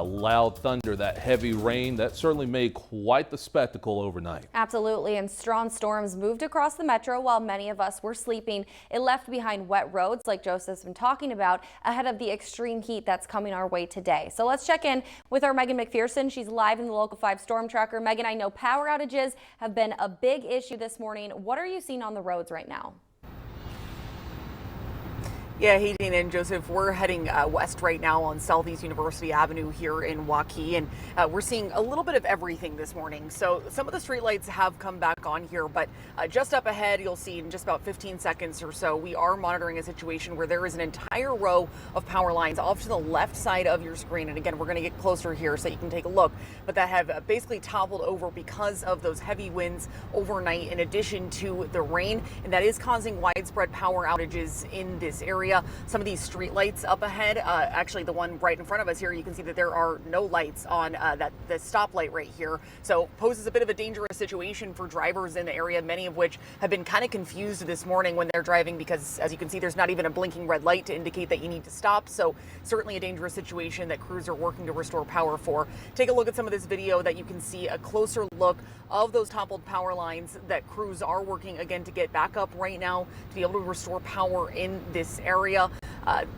loud thunder, that heavy rain, that certainly made quite the spectacle overnight. Absolutely, and strong storms moved across the metro while many of us were sleeping. It left behind wet roads, like Joseph's been talking about, ahead of the extreme heat that's coming our way today. So let's check in with our Megan McPherson. She's live in the Local 5 Storm Tracker. Megan, I know power outages have been a big issue this morning. What are you seeing on the roads right now? Yeah, hey, Dana and Joseph, we're heading west right now on Southeast University Avenue here in Waukee, and we're seeing a little bit of everything this morning. So some of the streetlights have come back on here, but just up ahead, you'll see in just about 15 seconds or so, we are monitoring a situation where there is an entire row of power lines off to the left side of your screen. And again, we're going to get closer here so you can take a look, but that have basically toppled over because of those heavy winds overnight in addition to the rain, and that is causing widespread power outages in this area. Some of these street lights up ahead, actually the one right in front of us here, you can see that there are no lights on the stoplight right here. So poses a bit of a dangerous situation for drivers in the area, many of which have been kind of confused this morning when they're driving because, as you can see, there's not even a blinking red light to indicate that you need to stop. So certainly a dangerous situation that crews are working to restore power for. Take a look at some of this video that you can see a closer look of those toppled power lines that crews are working again to get back up right now to be able to restore power in this area.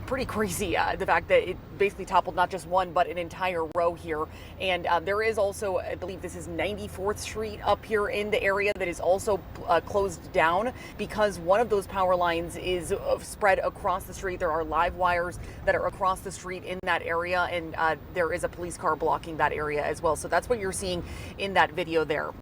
Pretty crazy, the fact that it basically toppled not just one, but an entire row here. And there is also, I believe this is 94th Street up here in the area that is also closed down because one of those power lines is spread across the street. There are live wires that are across the street in that area, and there is a police car blocking that area as well. So that's what you're seeing in that video there.